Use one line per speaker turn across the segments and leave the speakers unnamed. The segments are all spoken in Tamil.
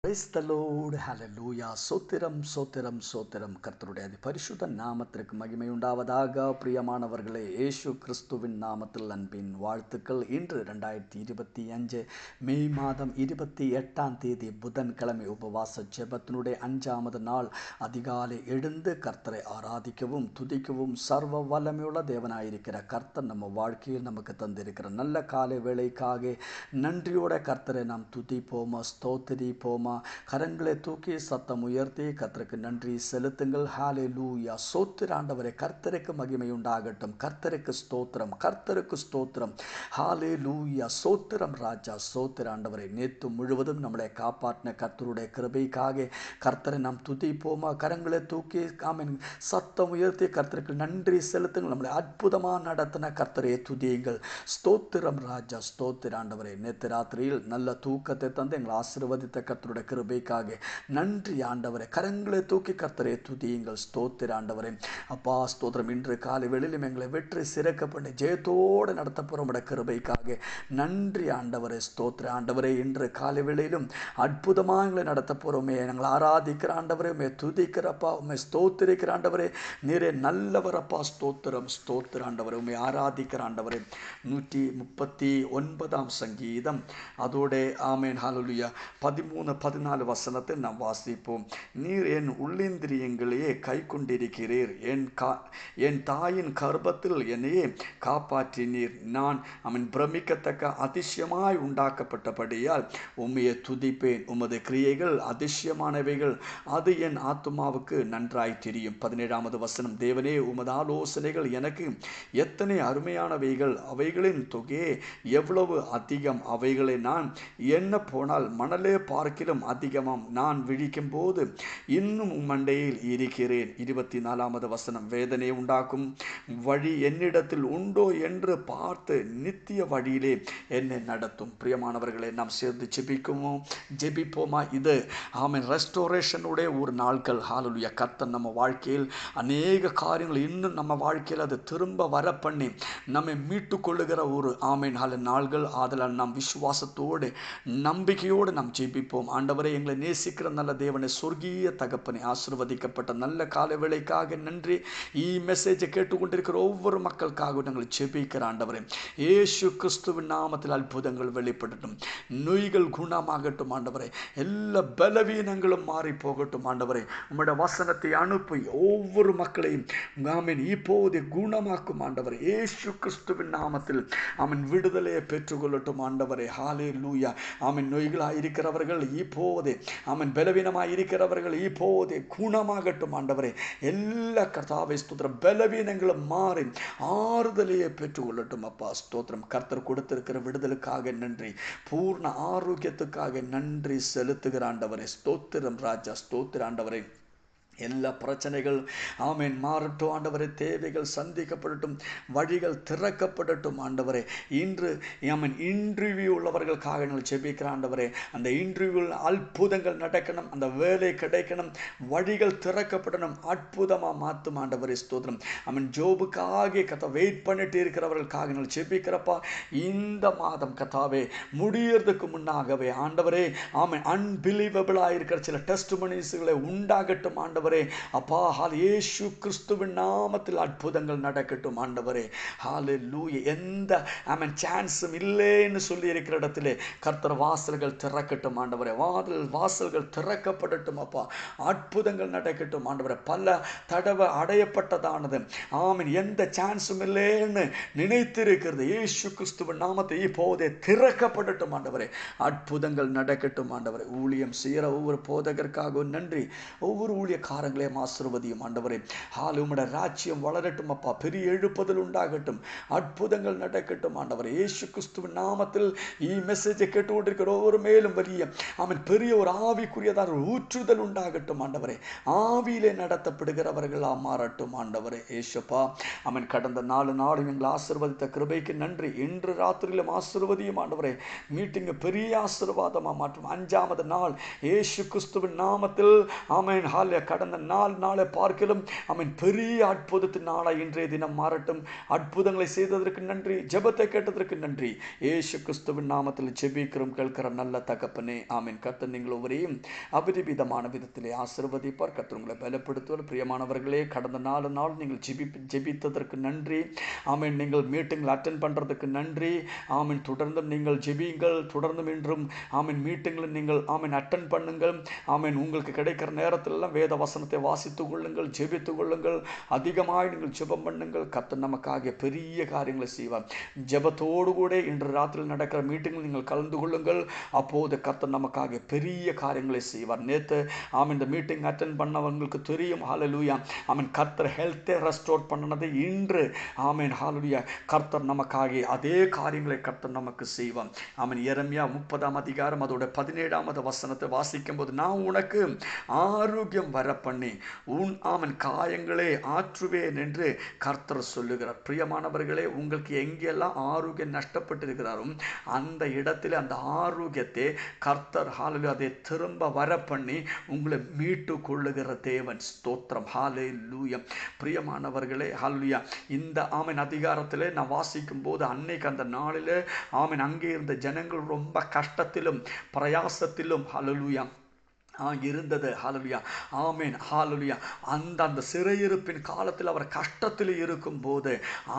Praise the Lord, hallelujah. சோத்திரம் சோத்திரம் சோத்திரம். கர்த்தருடைய அதி பரிசுத்த நாமத்திற்கு மகிமை உண்டாவதாக. பிரியமானவர்களே, இயேசு கிறிஸ்துவின் நாமத்தில் அன்பின் வாழ்த்துக்கள். இன்று 2025 மே மாதம் 28 புதன்கிழமை உபவாச ஜெபத்தினுடைய 5வது நாள். அதிகாலை எழுந்து கர்த்தரை ஆராதிக்கவும் துதிக்கவும் சர்வ வல்லமையுள்ள தேவனாயிருக்கிற கர்த்தர் நம்ம வாழ்க்கையில் நமக்கு தந்திருக்கிற நல்ல காலை வேளைக்காக நன்றியோட கர்த்தரை நாம் துதிப்போமா, ஸ்தோத்திரிப்போமா. கரங்களை தூக்கி சத்தம் உயர்த்தி கர்த்தருக்கு நன்றி செலுத்துங்கள். ஹல்லேலூயா. ஸ்தோத்திர ஆண்டவரே, கர்த்தருக்கு மகிமை உண்டாகட்டும். கர்த்தருக்கு ஸ்தோத்திரம், கர்த்தருக்கு ஸ்தோத்திரம். ஹல்லேலூயா. ஸ்தோத்திரம் ராஜா, ஸ்தோத்திர ஆண்டவரே. நேற்று முழுவதும் நம்மளை காப்பாற்றின கர்த்தருடைய கிருபைக்காக கர்த்தரை நாம் துதிப்போமா. கரங்களை தூக்கி சத்தம் உயர்த்தி கர்த்தருக்கு நன்றி செலுத்துங்கள். நம்மளை அற்புதமாக நடத்தின கர்த்தரை துதியுங்கள். ஸ்தோத்திரம் ராஜா, ஸ்தோத்திர ஆண்டவரே. நேற்று ராத்திரியில் நல்ல தூக்கத்தை தந்து எங்களை ஆசீர்வதித்த கர்த்தருடைய கிருபைக்காக நன்றி ஆண்டவரே. கரங்களை தூக்கி கர்த்தரை துதியுங்கள். ஸ்தோத்திர ஆண்டவரே. அப்பா ஸ்தோத்திரம். இன்று காலை வேளையிலும் எங்களை வெற்றி சிறக்க பண்ணி ஜெயத்தோடு நடத்த போகிற கிருபைக்காக நன்றி ஆண்டவரே. ஸ்தோத்திர ஆண்டவரே. இன்று காலை வேளையிலும் அற்புதமாக எங்களை நடத்த போகிறோமே. எங்களை ஆராதிக்கிற ஆண்டவரே, உண்மை துதிக்கிறப்பா, உண்மை ஸ்தோத்திரிக்கிற ஆண்டவரே. நீரே நல்லவரப்பா. ஸ்தோத்திரம் ஸ்தோத்திர ஆண்டவரே. உண்மை ஆராதிக்கிற ஆண்டவரே. 139 சங்கீதம் அதோட ஆமேன் ஹல்லேலூயா 13-14 வசனத்தை நாம் வாசிப்போம். நீர் என் உள்ளிந்திரியங்களையே கை கொண்டிருக்கிறீர். என் தாயின் கர்ப்பத்தில் என்னையே காப்பாற்றினீர். நான் பிரமிக்கத்தக்க அதிசயமாய் உண்டாக்கப்பட்டபடியால் உம்மையை துதிப்பேன். உமது கிரியைகள் அதிசயமானவைகள், அது என் ஆத்துமாவுக்கு நன்றாய் தெரியும். 17வது வசனம். தேவனே, உமது ஆலோசனைகள் எனக்கு எத்தனை அருமையானவைகள், அவைகளின் தொகையே எவ்வளவு அதிகம். அவைகளை நான் என்ன போனால் மணலே பார்க்கிலும் அதிகமாம். நான் விழிக்கும் போது இன்னும் மண்டையில் இருக்கிறேன். 24வது வசனம். வேதனை உண்டாக்கும் வழி என்னிடத்தில் உண்டோ என்று பார்த்து நித்திய வழியிலே என்னை நடத்தும். பிரியமானவர்களை, நாம் சேர்ந்து ஜெபிப்போமா. இது ரெஸ்டோரேஷனுடைய ஒரு நாட்கள். ஹல்லேலூயா. கர்த்தர் நம்ம வாழ்க்கையில் அநேக காரியங்கள் இன்னும் நம்ம வாழ்க்கையில் அது திரும்ப வர பண்ணி நம்மை மீட்டு கொள்ளுகிற ஒரு நாள்கள். ஆதலால் நாம் விசுவாசத்தோடு நம்பிக்கையோடு நாம் ஜெபிப்போம். ஆண்டவரே, எங்களை நேசிக்கிற நல்ல தேவனை, சொர்க்கீய தகப்பனை, ஆசீர்வதிக்கப்பட்ட நல்ல கால வேளைக்காக நன்றி. மெசேஜை கேட்டுக்கொண்டிருக்கிற ஒவ்வொரு மக்களுக்காக நாங்கள் ஜெபிக்கிற ஆண்டவரே, இயேசு கிறிஸ்துவின் நாமத்தில் அற்புதங்கள் வெளிப்படட்டும். நோய்கள் குணமாகட்டும் ஆண்டவரே. எல்லா பலவீனங்களும் மாறி போகட்டும் ஆண்டவரே. உம்முடைய வசனத்தை அனுப்பி ஒவ்வொரு மக்களையும் இப்போது குணமாக்கும் ஆண்டவரே. இயேசு கிறிஸ்துவின் நாமத்தில் விடுதலையை பெற்றுக்கொள்ளட்டும் ஆண்டவரே. ஹல்லேலூயா. நோய்களாக இருக்கிறவர்கள் இப்போதே, பலவீனமாக இருக்கிறவர்கள் இப்போதே குணமாகட்டும் ஆண்டவரே. எல்லா கர்த்தாவே ஸ்தோத்திரம். பலவீனங்களும் மாறி ஆறுதலையே பெற்றுக்கொள்ளட்டும் அப்பா. ஸ்தோத்திரம். கர்த்தர் கொடுத்திருக்கிற விடுதலுக்காக நன்றி. பூர்ண ஆரோக்கியத்துக்காக நன்றி செலுத்துகிற ஆண்டவரே. ஸ்தோத்திரம் ராஜா, ஸ்தோத்திர ஆண்டவரே. எல்லா பிரச்சனைகள் மாறட்டும் ஆண்டவரே. தேவைகள் சந்திக்கப்படட்டும், வழிகள் திறக்கப்படட்டும் ஆண்டவரே. இன்று இன்டர்வியூ உள்ளவர்களுக்காக நாங்கள் ஜெபிக்கிற ஆண்டவரே. அந்த இன்டர்வியூவில் அற்புதங்கள் நடக்கணும், அந்த வேலை கிடைக்கணும், வழிகள் திறக்கப்படணும், அற்புதமாக மாற்றும் ஆண்டவரே. ஸ்தோத்திரம். ஜோபுக்காக கதை வெயிட் பண்ணிட்டு இருக்கிறவர்களுக்காக நாங்கள் ஜெபிக்கிறப்பா. இந்த மாதம் கதாவே முடியறதுக்கு முன்னாகவே ஆண்டவரே அன்பிலீவபிளாக இருக்கிற சில டெஸ்டிமோனிஸ்களை உண்டாகட்டும் ஆண்டவரே. அப்பா இயேசு கிறிஸ்துவின் நாமத்தில் அற்புதங்கள் நடக்கட்டும் ஆண்டவரே. ஹல்லேலூயா. எந்த சான்ஸும் இல்லைன்னு சொல்லி இருக்கிற இடத்திலே கர்த்தர் வாசல்கள் திறக்கட்டும் ஆண்டவரே. வாசல்கள் திறக்கப்படட்டும் அப்பா. அற்புதங்கள் நடக்கட்டும் ஆண்டவரே. பல தடவை அடையப்பட்டதானது எந்த சான்ஸும் இல்லைன்னு நினைத்திருக்கிறது இயேசு கிறிஸ்துவின் நாமத்தை இப்போதே திறக்கப்படட்டும் ஆண்டவரே. அற்புதங்கள் நடக்கட்டும் ஆண்டவரே. ஊழியம் செய்கிற ஒவ்வொரு போதகருக்காக நன்றி. ஒவ்வொரு ஊழியக்காரங்களையும் ஆசீர்வதியும் ஆண்டவரே. உம்முடைய ராஜ்யம் வளரட்டும் அப்பா. பெரிய எழுப்புதல் உண்டாகட்டும், அற்புதங்கள் நடக்கட்டும் ஆண்டவரே. இயேசு கிறிஸ்துவின் நாமத்தில் மெசேஜை கேட்டுக்கொண்டிருக்கிற ஒவ்வொரு மேலும் வெளியே பெரிய ஒரு ஆவிக்குரியதான ஊற்றுதல் உண்டாகட்டும் ஆண்டவரே. ஆவியிலே நடத்தப்படுகிறவர்களா மாறட்டும் ஆண்டவரே. ஏசப்பா கடந்த 4 நாளும் எங்களை ஆசீர்வதித்த கிருபைக்கு நன்றி. இன்று ராத்திரியிலும் ஆசீர்வதியும் ஆண்டவரே. மீட்டிங் பெரிய ஆசீர்வாதமாக மாற்றும். 5வது நாள் இயேசு கிறிஸ்துவின் நாமத்தில் கடந்த கடந்த நாளை பார்க்கலும் ஆமென் பெரிய அற்புதத்தின் நாளாய் இன்றைய தினம் மாறட்டும். அற்புதங்களை செய்ததற்கு நன்றி, ஜெபத்தை கேட்டதற்கு நன்றி. இயேசு கிறிஸ்துவின் நாமத்தில் ஜெபிக்கிறோம் கேட்கிற நல்ல தகப்பனே, ஆமென். கர்த்தர் நீங்கள் ஒவ்வொரையும் அபரிவிதமான விதத்திலே ஆசீர்வதிப்பார். கர்த்தர் உங்களை பலப்படுத்துவார். பிரியமானவர்களே, கடந்த 4 நாள் நீங்கள் ஜெபித்ததற்கு நன்றி. ஆமென். நீங்கள் மீட்டிங்கில் அட்டென்ட் பண்ணுறதுக்கு நன்றி. ஆமென். தொடர்ந்து நீங்கள் ஜெபியுங்கள். தொடர்ந்தும் இன்றும் ஆமென் மீட்டிங்கில் நீங்கள் ஆமென் அட்டென்ட் பண்ணுங்கள். ஆமென். உங்களுக்கு கிடைக்கிற நேரத்திலெல்லாம் வேத வசனத்தை வாசித்து கொள்ளுங்கள், ஜெபித்து கொள்ளுங்கள். அதிகமாக நீங்கள் ஜெபம் பண்ணுங்கள். கர்த்தர் நமக்காக பெரிய காரியங்களை செய்வார். ஜெபத்தோடு கூட இன்று ராத்திரியில் நடக்கிற மீட்டிங்கில் நீங்கள் கலந்து கொள்ளுங்கள். அப்போது கர்த்தர் நமக்காக பெரிய காரியங்களை செய்வார். நேற்று ஆமென் இந்த மீட்டிங் அட்டென்ட் பண்ணவங்களுக்கு தெரியும். ஹல்லேலூயா. ஆமென். கர்த்தர் ஹெல்த்தை ரெஸ்டோர் பண்ணனது இன்று ஆமென். ஹல்லேலூயா. கர்த்தர் நமக்காக அதே காரியங்களை கர்த்தர் நமக்கு செய்வார். ஆமென். எரேமியா 30ஆம் அதிகாரம் அதோட 17ஆவது வசனத்தை வாசிக்கும் போது, நான் உனக்கு ஆரோக்கியம் வர பண்ணி உன் ஆமென் காயங்களே ஆற்றுவேன் என்று கர்த்தர் சொல்லுகிறார். பிரியமானவர்களே, உங்களுக்கு எங்கெல்லாம் ஆரோக்கியம் நஷ்டப்பட்டு இருக்கிறாரோ அந்த இடத்துல அந்த ஆரோக்கியத்தை கர்த்தர் ஹல்லேலூயா அதை திரும்ப வர பண்ணி உங்களை மீட்டு கொள்ளுகிற தேவன். ஸ்தோத்திரம். ஹல்லேலூயா. பிரியமானவர்களே, ஹல்லேலூயா. இந்த ஆமென் அதிகாரத்தில் நான் வாசிக்கும் போது அன்னைக்கு அந்த நாளில் ஆமென் அங்கே இருந்த ஜனங்கள் ரொம்ப கஷ்டத்திலும் பிரயாசத்திலும் ஹல்லேலூயா இருந்தது. ஹல்லேலூயா. ஆமென். ஹல்லேலூயா. அந்த சிறையிருப்பின் காலத்தில் அவர் கஷ்டத்தில் இருக்கும்போது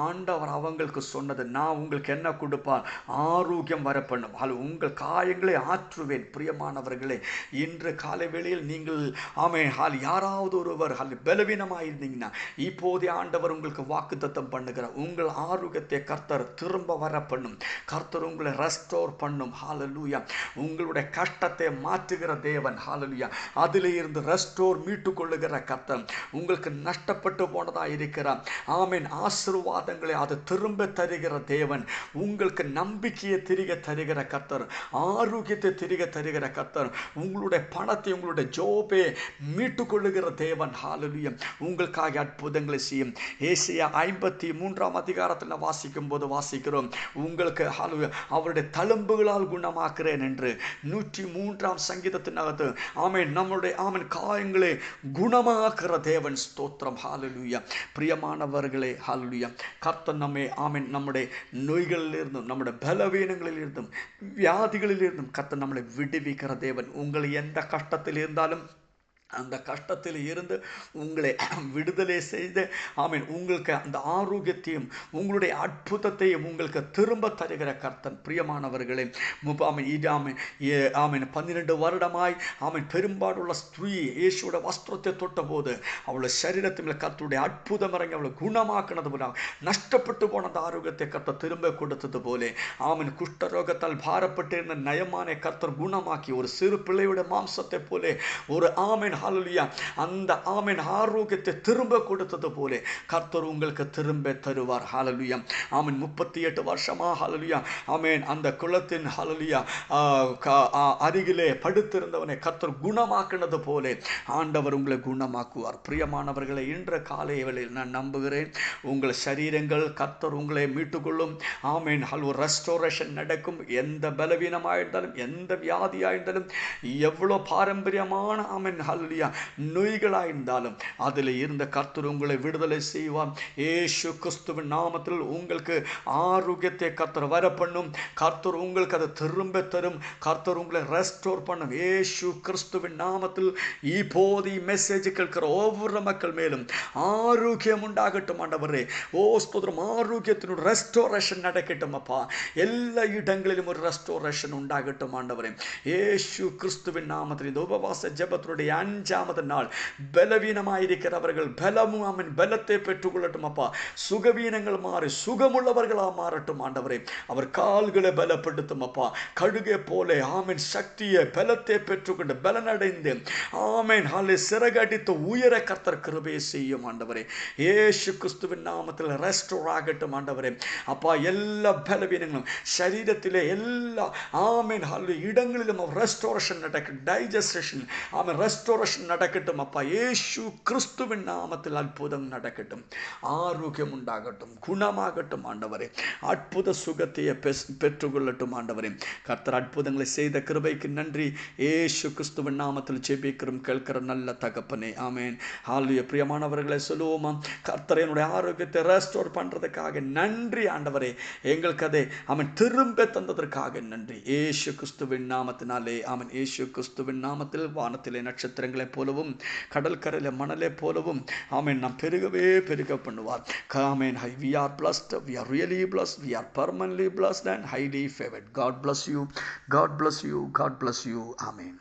ஆண்டவர் அவங்களுக்கு சொன்னது, நான் உங்களுக்கு என்ன கொடுப்பார்? ஆரோக்கியம் வர பண்ணும். உங்கள் காயங்களை ஆற்றுவேன். பிரியமானவர்களே, இன்று காலை வேளையில் நீங்கள் ஆமென் யாராவது ஒருவர் பலவீனமாக இருந்தீங்கன்னா இப்போதே ஆண்டவர் உங்களுக்கு வாக்குத்தத்தம் பண்ணுகிறார். உங்கள் ஆரோக்கியத்தை கர்த்தர் திரும்ப வர பண்ணும். கர்த்தர் உங்களை ரெஸ்டோர் பண்ணும். ஹல்லேலூயா. உங்களுடைய கஷ்டத்தை மாற்றுகிற தேவன். ஹல்லேலூயா. அதிலே இருந்து ரெஸ்டோர் மீட்டு கொள்ளுகிற கர்த்தர். உங்களுக்கு நஷ்டப்பட்டு போனதா இருக்கிறார் ஆமென் ஆசீர்வாதங்களை அது திரும்ப தருகிற தேவன். உங்களுக்கு நம்பிக்கையை திரிக தருகிற கர்த்தர், ஆரோக்கியத்தை திரிக தருகிற கர்த்தர், உங்களுடைய பணத்தை உங்களுடைய ஜோபை மீட்டு கொள்ளுகிற தேவன். ஹல்லேலூயா. உங்களுக்காக அற்புதங்களை செய்யும். ஏசாயா 53ஆம் அதிகாரத்தில் வாசிக்கும் போது வாசிக்கிறோம், உங்களுக்கு ஹல்லேலூயா அவருடைய தழும்புகளால் குணமாக்குறேன் என்று. 103ஆம் சங்கீதத்தின் அகத்து ஆமென் நம்முடைய ஆமென் காயங்களை குணமாக்குற தேவன். ஸ்தோத்திரம். ஹல்லேலூயா. பிரியமானவர்களே, ஹல்லேலூயா. கர்த்தர் நம்மை ஆமென் நம்முடைய நோய்களிலிருந்தும் நம்முடைய பலவீனங்களிலிருந்தும் வியாதிகளிலிருந்தும் கர்த்தர் நம்மளை விடுவிக்கிற தேவன். உங்களை எந்த கஷ்டத்தில் இருந்தாலும் அந்த கஷ்டத்தில் இருந்து உங்களை விடுதலை செய்து ஆமென் உங்களுக்கு அந்த ஆரோக்கியத்தையும் உங்களுடைய அற்புதத்தையும் உங்களுக்கு திரும்ப தருகிற கர்த்தன். பிரியமானவர்களே, ஆமென் 12 வருடமாய் ஆமென் பெரும்பாடுள்ள ஸ்திரீ இயேசுவோட வஸ்திரத்தை தொட்ட போது அவளை சரீரத்தில் கர்த்தருடைய அற்புதம் இறங்கி அவளை குணமாக்கினது போல, நஷ்டப்பட்டு போன அந்த ஆரோக்கியத்தை கர்த்தர் திரும்ப கொடுத்தது போல ஆமென் குஷ்டரோகத்தால் பாரப்பட்டிருந்த நயமான கர்த்தர் குணமாக்கி ஒரு சிறு பிள்ளையுடைய மாம்சத்தை போல ஒரு ஆமென் ஹல்லேலூயா அந்த ஆமென் ஆரோக்கியத்தை திரும்ப கொடுத்தது போல கர்த்தர் உங்களுக்கு திரும்ப தருவார். ஹல்லேலூயா. ஆமென் 38 வருஷமா ஹல்லேலூயா ஆமென் அந்த குளத்தின் ஹல்லேலூயா அருகிலே படுத்திருந்தவனை கர்த்தர் குணமாக்கினது போல ஆண்டவர் உங்களை குணமாக்குவார். பிரியமானவர்களை, இன்று காலை வேளையில் நான் நம்புகிறேன் உங்கள் சரீரங்கள் கர்த்தர் உங்களை மீட்டுக்கொள்ளும். ஆமென் ஒரு ரெஸ்டோரேஷன் நடக்கும். எந்த பலவீனமாயிருந்தாலும் எந்த வியாதியாயிருந்தாலும் எவ்வளோ பாரம்பரியமான ஆமென் ஹல்லேலூயா நோய்களாயிருந்தாலும் அதில் இருந்த கர்த்தர் உங்களை விடுதலை செய்வார். இயேசு கிறிஸ்துவின் நாமத்தில் உங்களுக்கு ஆரோக்கியத்தை கர்த்தர் வர பண்ணும். கர்த்தர் உங்களுக்கு அதை திரும்ப தரும். கர்த்தர் உங்களை ரெஸ்டோர் பண்ணும். இயேசு கிறிஸ்துவின் நாமத்தில் இப்போது மெசேஜ் கேட்கிற ஒவ்வொரு மக்கள் மேலும் ஆரோக்கியம் உண்டாகட்டும். ஆண்டவரே, ஓ ஸ்தோத்திரம். ஆரோக்கியத்தினுடைய ரெஸ்டோரேஷன் நடக்கட்டும் அப்பா. எல்லா இடங்களிலும் ஒரு ரெஸ்டோரேஷன் உண்டாகட்டும் ஆண்டவரே. இயேசு கிறிஸ்துவின் நாமத்தில் இந்த உபவாச ஜெபத்தினுடைய 5ஆவது நாள் பலவீனமாயிருக்கிறவர்கள் பலமும் ஆமென் பலத்தை பெற்றுக்கொள்ளட்டும் அப்பா. சுகவீனங்கள் மாறி சுகமுள்ளவர்களாக மாறட்டும் ஆண்டவரே. அவர் கால்களை பலப்படுத்தும் அப்பா. கழுகை போல ஆமென் சக்தியை பலத்தை பெற்றுக்கொண்டு பலனடைந்து ஆமென் சிறகடித்து உயர கர்த்தர் கிருபையை செய்யும் ஆண்டவரே. இயேசு கிறிஸ்துவின் நாமத்தில் ரெஸ்டோர் ஆகட்டும் ஆண்டவரே அப்பா. எல்லா பலவீனங்களும் சரீரத்திலே எல்லா ஆமென் இடங்களிலும் ரெஸ்டோரேஷன் நடக்கும். டைஜஸ்டேஷன் ஆமென் ரெஸ்டோரேஷன் ரெஸ்டோரேஷன் நடக்கட்டும் அப்பா. இயேசு கிறிஸ்துவின் நாமத்தில் அற்புதம் நடக்கட்டும். ஆரோக்கியம் உண்டாகட்டும், குணமாகட்டும் ஆண்டவரே. அற்புத சுகத்தையே பெற்றுக்கொள்ளட்டும் ஆண்டவரே. கர்த்தர் அற்புதங்களை செய்த கிருபைக்கு நன்றி. இயேசு கிறிஸ்துவின் நாமத்தில் ஜெபிக்கிறோம் கேட்கிற நல்ல தகப்பனே, ஆமென். ஹல்லேலூயா. பிரியமானவர்களை சொல்லுவோமா, கர்த்தர் என்னுடைய ஆரோக்கியத்தை ரெஸ்டோர் பண்றதுக்காக நன்றி ஆண்டவரே. எங்களுக்கு அதை அவன் திரும்ப தந்ததற்காக நன்றி. இயேசு கிறிஸ்துவின் நாமத்தினாலே ஆமென். இயேசு கிறிஸ்துவின் நாமத்தில் வானத்திலே நட்சத்திரங்களைப் போலவும் கடற்கரையிலே மணலை போலவும் ஆமென் நாம் பெருக பண்ணுவார். ஆமென். We are blessed, we are really blessed, we are permanently blessed and highly favored. God bless you, God bless you, God bless you. Amen.